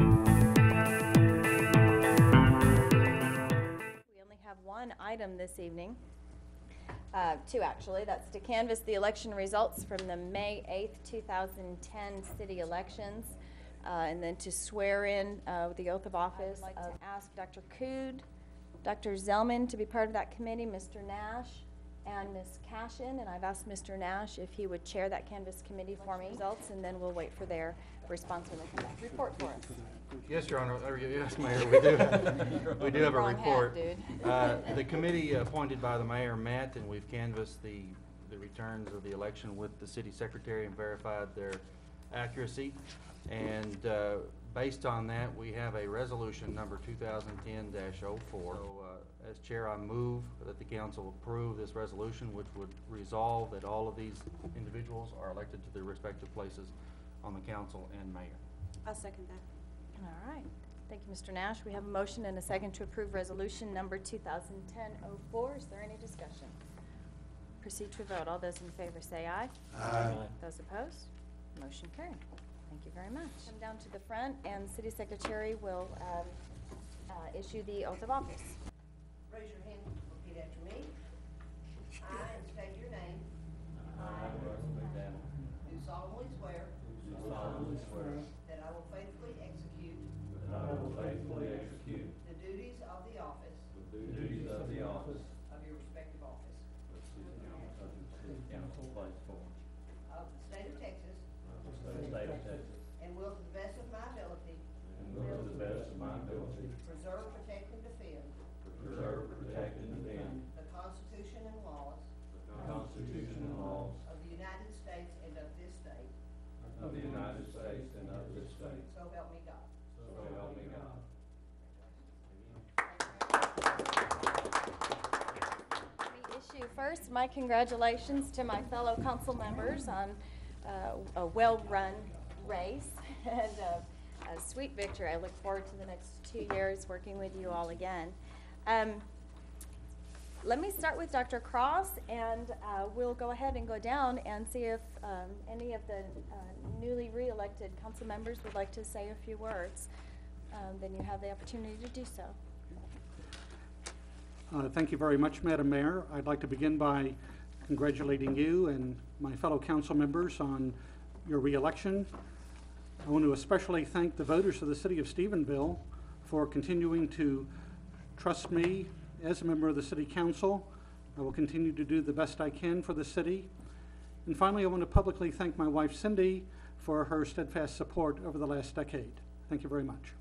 We only have one item this evening. Two actually. That's to canvass the election results from the May 8th, 2010 city elections, and then to swear in with the oath of office. I'd like to ask Dr. Cood, Dr. Zellman to be part of that committee, Mr. Nash, and Ms. Cashin, and I've asked Mr. Nash if he would chair that canvass committee for me. Results, and then we'll wait for their response when they come back. Report for us. Yes, Your Honor. Yes, Mayor. We do have a report. Hat, dude. The committee appointed by the mayor met, and we've canvassed the returns of the election with the city secretary and verified their accuracy. And based on that, we have a resolution number 2010-04. So, as chair, I move that the council approve this resolution, which would resolve that all of these individuals are elected to their respective places on the council and mayor. I'll second that. All right. Thank you, Mr. Nash. We have a motion and a second to approve resolution number 2010-04. Is there any discussion? Proceed to a vote. All those in favor say aye. Aye. Those opposed? Motion carried. Thank you very much. Come down to the front, and the city secretary will issue the oath of office. Raise your hand and repeat after me. I, and state your name. I, Russ McDaniel, Do solemnly swear. do solemnly swear That I will faithfully execute. that I will faithfully execute The duties of the office. the duties of the office Of your respective office. of city council place for Of the state of Texas. the state of Texas, And will to the best of my ability. and will to the best of my ability Preserve, protect, and defend. preserve, protect, and defend The Constitution and laws. the Constitution and laws Of the United States and of this state. of the United States and of this state. So help me God. So help me God. Let me issue first my congratulations to my fellow council members on a well-run race and a sweet victory. I look forward to the next 2 years working with you all again. Let me start with Dr. Cross, and we'll go ahead and go down and see if any of the newly re-elected council members would like to say a few words. Then you have the opportunity to do so. Thank you very much, Madam Mayor. I'd like to begin by congratulating you and my fellow council members on your re-election. I want to especially thank the voters of the city of Stephenville for continuing to trust me as a member of the city council. I will continue to do the best I can for the city. And finally, I want to publicly thank my wife, Cindy, for her steadfast support over the last decade. Thank you very much.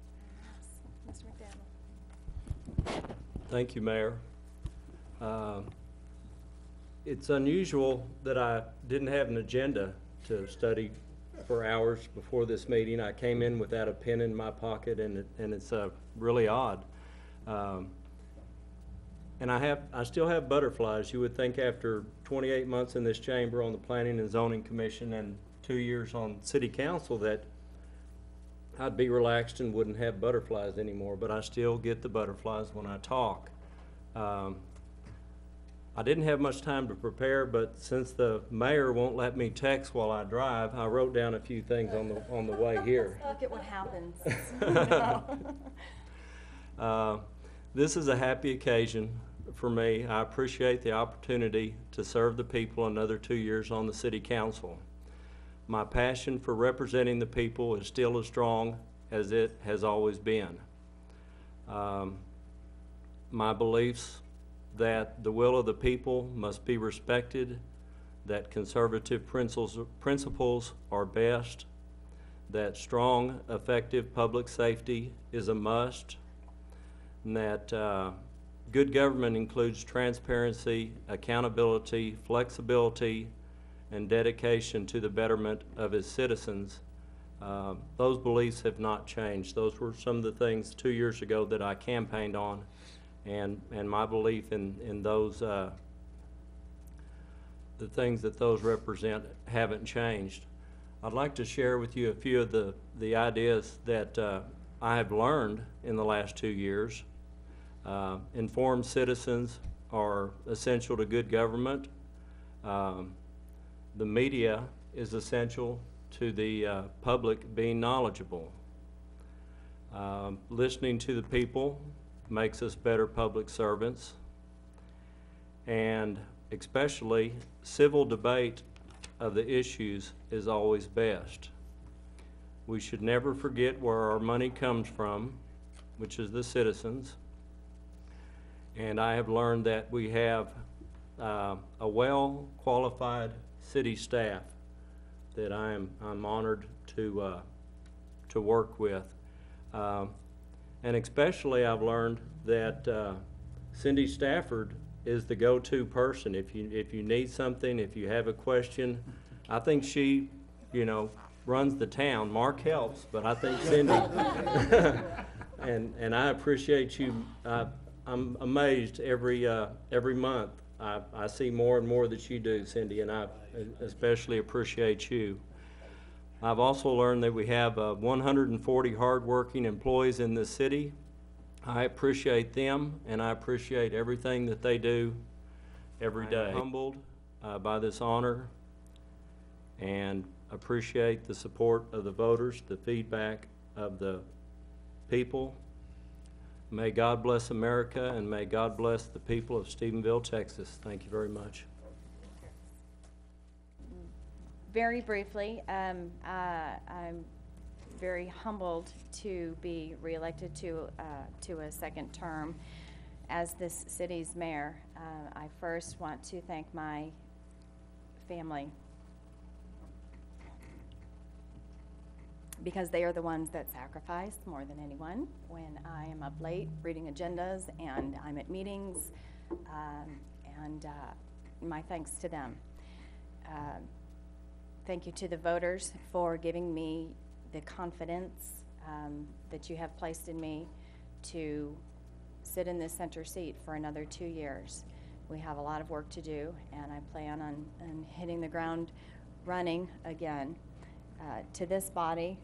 Yes. Mr. McDaniel. Thank you, Mayor. It's unusual that I didn't have an agenda to study for hours before this meeting. I came in without a pen in my pocket, and it's really odd. And I still have butterflies. You would think after 28 months in this chamber on the Planning and Zoning Commission and 2 years on City Council that I'd be relaxed and wouldn't have butterflies anymore, but I still get the butterflies when I talk. I didn't have much time to prepare, but since the mayor won't let me text while I drive, I wrote down a few things on the way here. Look at what happens. This is a happy occasion for me. I appreciate the opportunity to serve the people another 2 years on the City Council. My passion for representing the people is still as strong as it has always been. My beliefs that the will of the people must be respected, that conservative principles are best, that strong, effective public safety is a must, and that good government includes transparency, accountability, flexibility, and dedication to the betterment of its citizens. Those beliefs have not changed. Those were some of the things 2 years ago that I campaigned on, and my belief in those, the things that those represent haven't changed. I'd like to share with you a few of the ideas that I have learned in the last 2 years. Informed citizens are essential to good government. The media is essential to the public being knowledgeable. Listening to the people makes us better public servants. And especially civil debate of the issues is always best. We should never forget where our money comes from, which is the citizens. And I have learned that we have a well-qualified city staff that I'm honored to work with. And especially I've learned that Cindy Stafford is the go-to person. If you need something, if you have a question, I think she, runs the town. Mark helps, but I think Cindy. And I appreciate you. I'm amazed every month. I see more and more that you do, Cindy, and I especially appreciate you. I've also learned that we have 140 hardworking employees in this city. I appreciate them, and I appreciate everything that they do every day. I'm humbled by this honor and appreciate the support of the voters, the feedback of the people. May God bless America, and may God bless the people of Stephenville, Texas. Thank you very much. Very briefly, I'm very humbled to be reelected to a second term as this city's mayor. I first want to thank my family, because they are the ones that sacrifice more than anyone when I am up late reading agendas and I'm at meetings, and my thanks to them. Thank you to the voters for giving me the confidence that you have placed in me to sit in this center seat for another 2 years. We have a lot of work to do, and I plan on hitting the ground running again. To this body,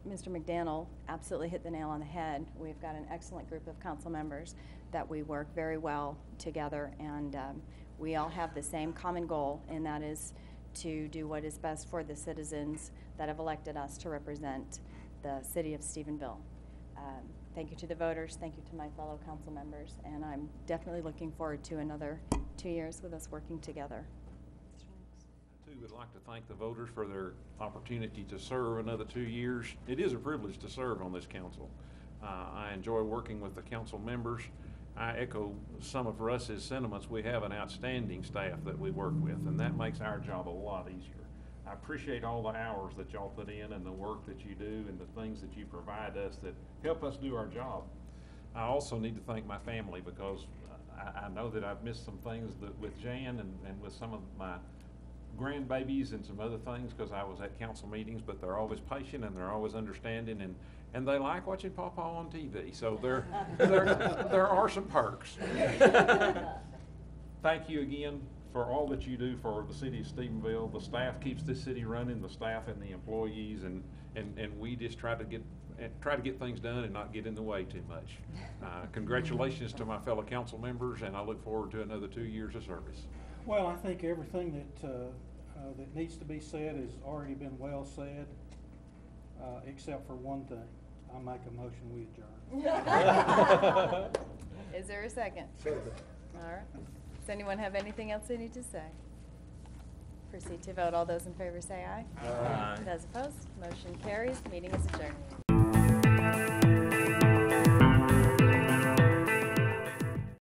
Mr. McDaniel absolutely hit the nail on the head. We've got an excellent group of council members that we work very well together, and we all have the same common goal, and that is to do what is best for the citizens that have elected us to represent the city of Stephenville. Thank you to the voters, thank you to my fellow council members, and I'm definitely looking forward to another 2 years with us working together. Too, would like to thank the voters for their opportunity to serve another 2 years. It is a privilege to serve on this council. I enjoy working with the council members. I echo some of Russ's sentiments. We have an outstanding staff that we work with, and that makes our job a lot easier. I appreciate all the hours that y'all put in and the work that you do and the things that you provide us that help us do our job. I also need to thank my family, because I know that I've missed some things with Jan and with some of my grandbabies and some other things, because I was at council meetings, but they're always patient and they're always understanding, and they like watching Pawpaw on TV. So there are some perks. Thank you again for all that you do for the city of Stephenville. The staff keeps this city running, the staff and the employees, and we just try to get things done and not get in the way too much. Congratulations to my fellow council members, and I look forward to another 2 years of service. Well, I think everything that needs to be said has already been well said, except for one thing. I make a motion, we adjourn. Is there a second? Second. All right. Does anyone have anything else they need to say? Proceed to vote. All those in favor say aye. Aye. Those opposed, motion carries. Meeting is adjourned.